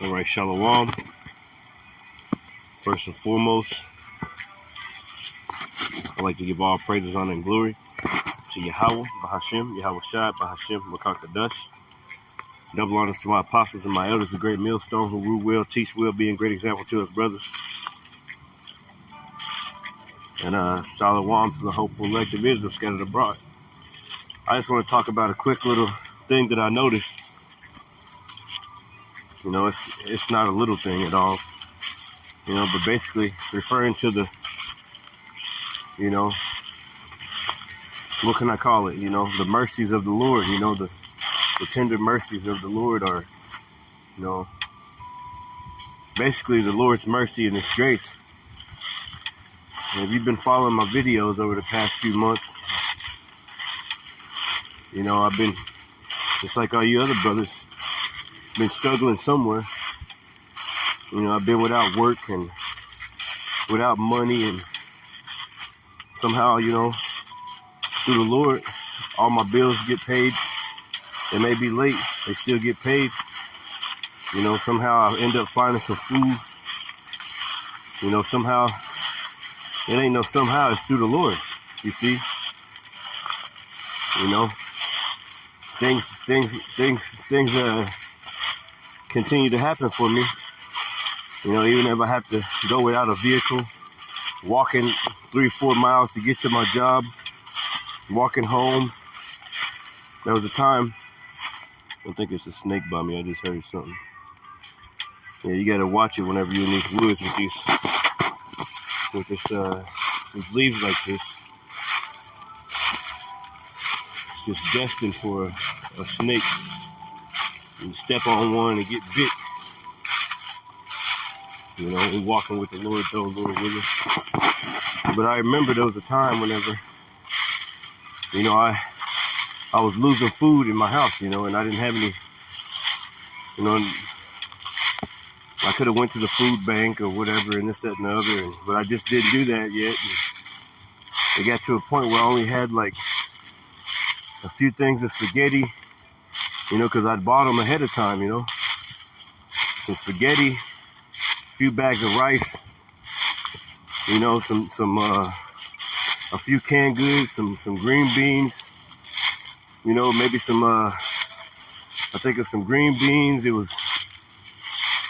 All right, Shalom. First and foremost, I'd like to give all praises, honor, and glory to Yahweh, Bahashem, Yahweh Shai, Bahashem, Makakadash. Double honors to my apostles and my elders, the great millstone who rule well, teach well, being great example to us brothers. And Shalom to the hopeful elect of Israel scattered abroad. I just want to talk about a quick little thing that I noticed. You know, it's not a little thing at all. You know, but basically referring to the, you know, what can I call it? You know, the mercies of the Lord. You know, the tender mercies of the Lord are, you know, basically the Lord's mercy and His grace. And if you've been following my videos over the past few months, you know, I've been, just like all you other brothers, been struggling somewhere. You know, I've been without work and without money, and somehow, you know, through the Lord, all my bills get paid. They may be late, they still get paid. You know, somehow I end up finding some food. You know, somehow, it ain't no somehow, it's through the Lord, you see. You know, things continue to happen for me. You know, even if I have to go without a vehicle, walking 3-4 miles to get to my job, walking home. There was a time, I don't think it's a snake by me, I just heard something. Yeah, you gotta watch it whenever you're in these woods with these leaves like this. It's just destined for a snake. You step on one and get bit. You know, we're walking with the Lord, though, Lord willing. But I remember there was a time whenever, you know, I was losing food in my house, you know, and I didn't have any, you know, I could have went to the food bank or whatever and this, that, and the other, but I just didn't do that yet. And it got to a point where I only had like a few things of spaghetti, you know, because I'd bought them ahead of time, you know. Some spaghetti, a few bags of rice, you know, a few canned goods, some green beans, you know, maybe some, I think of some green beans. It was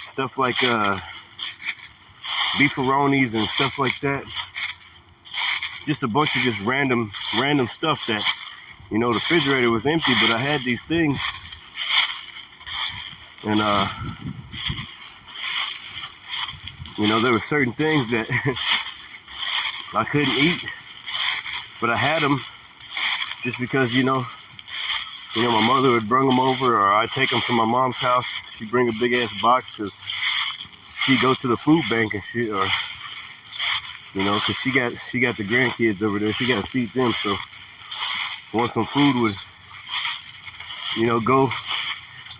stuff like beefaronis and stuff like that. Just a bunch of just random stuff that, you know, the refrigerator was empty, but I had these things. And, you know, there were certain things that I couldn't eat, but I had them just because, you know, my mother would bring them over, or I'd take them to my mom's house. She'd bring a big ass box because she'd go to the food bank and shit, or, you know, because she got the grandkids over there. She got to feed them. So once some food would, you know,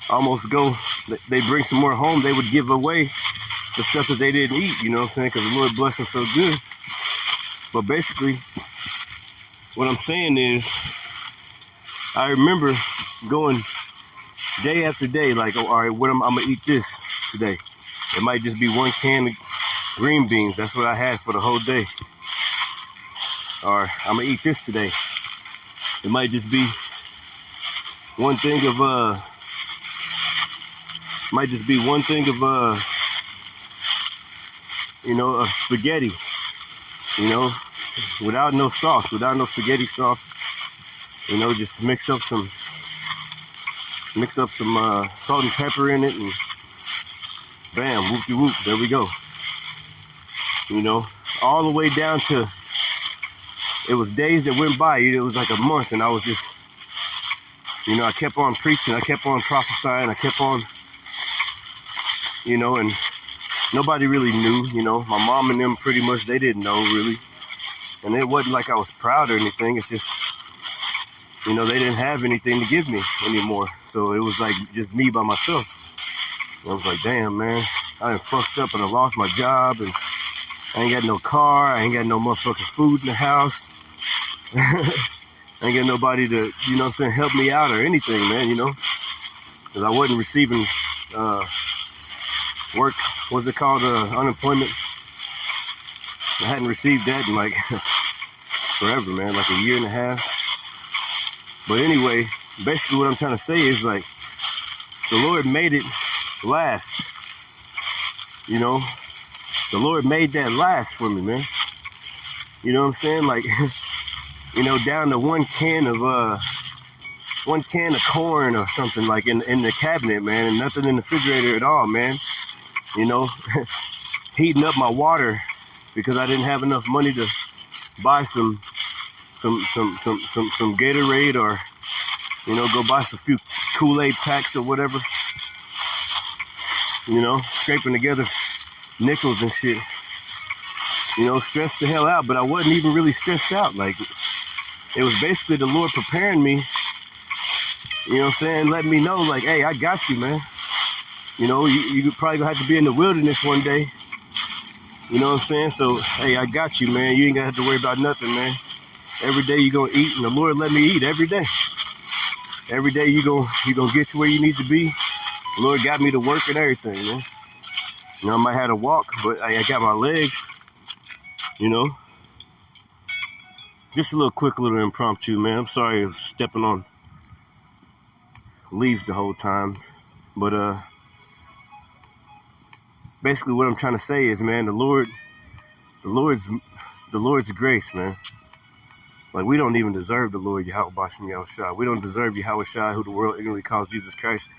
almost go, they bring some more home, they would give away the stuff that they didn't eat, you know what I'm saying? Because the Lord blessed them so good. But basically, what I'm saying is, I remember going day after day, like, oh, all right, I'm gonna eat this today. It might just be one can of green beans. That's what I had for the whole day. Or I'm gonna eat this today. It might just be one thing of you know, of spaghetti, you know, without no sauce, without no spaghetti sauce. You know, just mix up some salt and pepper in it, and bam, whoop-de-whoop, there we go. You know, all the way down to, it was days that went by, it was like a month, and I was just, you know, I kept on preaching, I kept on prophesying, I kept on, you know, and nobody really knew, you know. My mom and them pretty much, they didn't know really. And it wasn't like I was proud or anything, it's just, you know, they didn't have anything to give me anymore. So it was like just me by myself. And I was like, damn, man, I done fucked up and I lost my job, and I ain't got no car, I ain't got no motherfucking food in the house. I ain't got nobody to, you know what I'm saying, help me out or anything, man, you know. Because I wasn't receiving work, what's it called, unemployment. I hadn't received that in like forever, man, like a year and a half. But anyway, basically what I'm trying to say is like, the Lord made it last. You know, the Lord made that last for me, man. You know what I'm saying? Like, you know, down to one can of corn or something, like in the cabinet, man, and nothing in the refrigerator at all, man. You know, heating up my water because I didn't have enough money to buy some Gatorade, or, you know, go buy some few Kool-Aid packs or whatever. You know, scraping together nickels and shit. You know, stressed the hell out, but I wasn't even really stressed out. Like, it was basically the Lord preparing me, you know what I'm saying, letting me know, like, hey, I got you, man. You know, you probably gonna have to be in the wilderness one day. You know what I'm saying? So, hey, I got you, man. You ain't gonna have to worry about nothing, man. Every day you gonna eat, and the Lord let me eat every day. Every day you gonna get to where you need to be. The Lord got me to work and everything, man. You know, I might have to walk, but I got my legs, you know. Just a little quick little impromptu, man. I'm sorry for stepping on leaves the whole time. But basically what I'm trying to say is, man, the Lord's grace, man. Like, we don't even deserve the Lord Yahweh Bashem Yahushua. We don't deserve Yahweh Shai, who the world ignorantly calls Jesus Christ.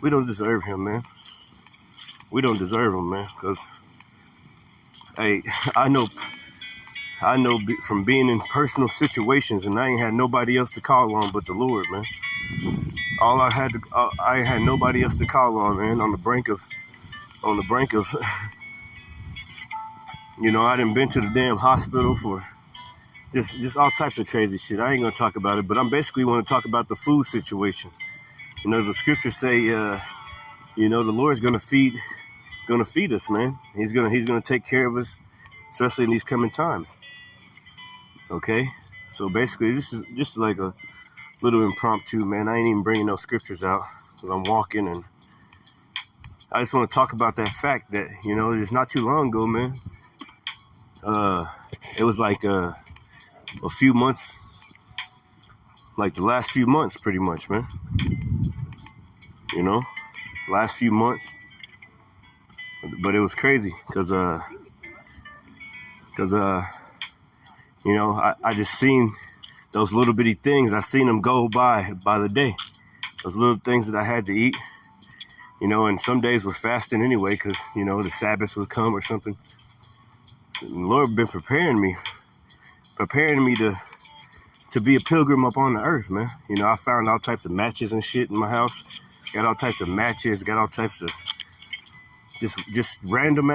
We don't deserve him, man. We don't deserve him, man. Because, hey, I know from being in personal situations, and I ain't had nobody else to call on but the Lord, man. I had nobody else to call on, man. On the brink of, you know, I done been to the damn hospital for just all types of crazy shit. I ain't gonna talk about it, but I'm basically want to talk about the food situation. You know, the scriptures say, you know, the Lord's gonna feed us, man. He's gonna take care of us, especially in these coming times. Okay, so basically, this is just like a little impromptu, man. I ain't even bringing no scriptures out because I'm walking, and I just want to talk about that fact that, you know, it's not too long ago, man. It was like a few months, like the last few months, pretty much, man. You know, last few months, but it was crazy because you know, I just seen those little bitty things. I seen them go by the day. Those little things that I had to eat, you know, and some days were fasting anyway because, you know, the Sabbath would come or something. So the Lord been preparing me to be a pilgrim up on the earth, man. You know, I found all types of matches and shit in my house. Got all types of matches, got all types of just random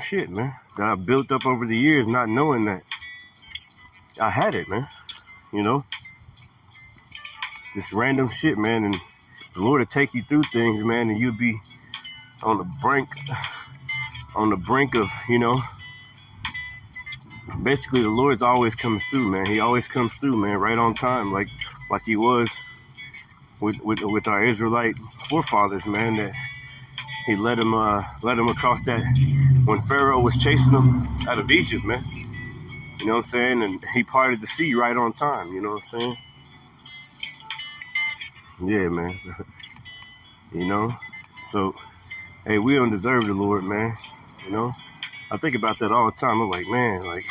shit, man, that I built up over the years, not knowing that I had it, man. You know, just random shit, man. And the Lord will take you through things, man, and you'll be on the brink of, you know, basically the Lord's always comes through, man. He always comes through, man, right on time, like he was with our Israelite forefathers, man, that he led them across that when Pharaoh was chasing them out of Egypt, man. You know what I'm saying? And he parted the sea right on time, you know what I'm saying? Yeah, man. You know? So, hey, we don't deserve the Lord, man. You know? I think about that all the time. I'm like, man, like,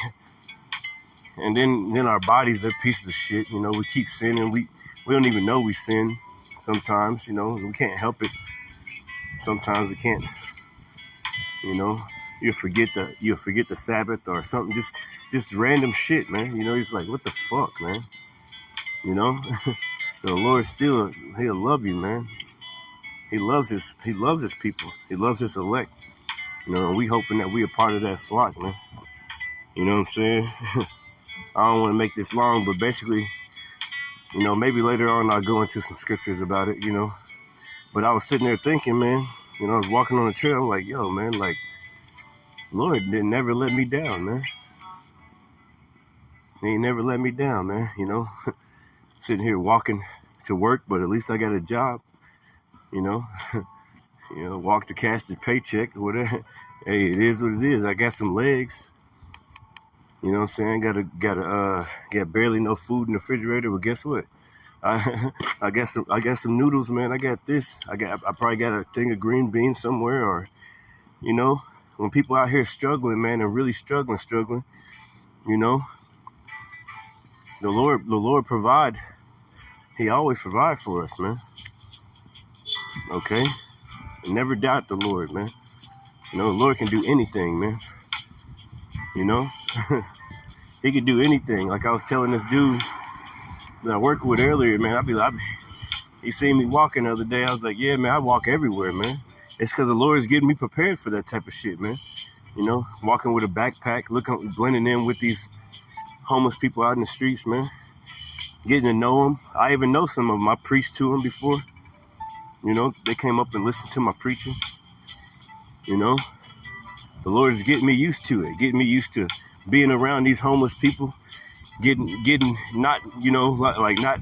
and then our bodies are pieces of shit, you know. We keep sinning. We don't even know we sin sometimes, you know. We can't help it. Sometimes we can't, you know. You'll forget the Sabbath or something, just random shit, man. You know, he's like, what the fuck, man? You know? The Lord still, he'll love you, man. He loves his people. He loves his elect. You know, and we hoping that we are part of that flock, man. You know what I'm saying? I don't want to make this long, but basically, you know, maybe later on I'll go into some scriptures about it, you know. But I was sitting there thinking, man, you know, I was walking on the trail, I'm like, yo, man, like, Lord didn't never let me down, man. He ain't never let me down, man, you know. Sitting here walking to work, but at least I got a job, you know. You know, walk to cash the paycheck or whatever. Hey, it is what it is. I got some legs. You know what I'm saying? Got barely no food in the refrigerator, but guess what? I got some noodles, man. I got this. I probably got a thing of green beans somewhere, or you know, when people out here struggling, man, and really struggling, you know, the Lord provide. He always provide for us, man. Okay? Never doubt the Lord, man. You know, the Lord can do anything, man. You know? He can do anything. Like I was telling this dude that I worked with earlier, man, he seen me walking the other day. I was like, yeah, man, I walk everywhere, man. It's because the Lord is getting me prepared for that type of shit, man. You know, walking with a backpack, blending in with these homeless people out in the streets, man. Getting to know them. I even know some of them. I preached to them before. You know, they came up and listened to my preaching. You know, the Lord is getting me used to it, getting me used to being around these homeless people, getting not, you know, like not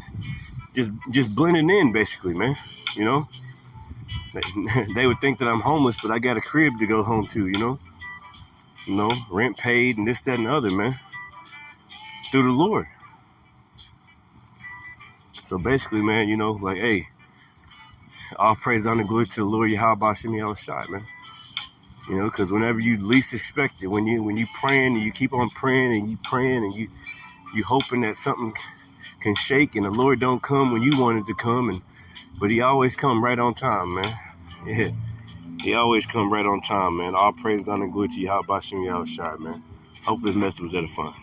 just blending in, basically, man. You know, they would think that I'm homeless, but I got a crib to go home to, you know, rent paid and this, that, and the other, man, through the Lord. So basically, man, you know, like, hey, all praise, honor, glory to the Lord Yahweh Shem Yahushua, man. You know, because whenever you least expect it, when you praying and you keep on praying and you hoping that something can shake and the Lord don't come when you want it to come, but He always come right on time, man. Yeah, He always come right on time, man. All praise, honor, glory to Yahweh Shem Yahushua, man. Hopefully this message was edifying.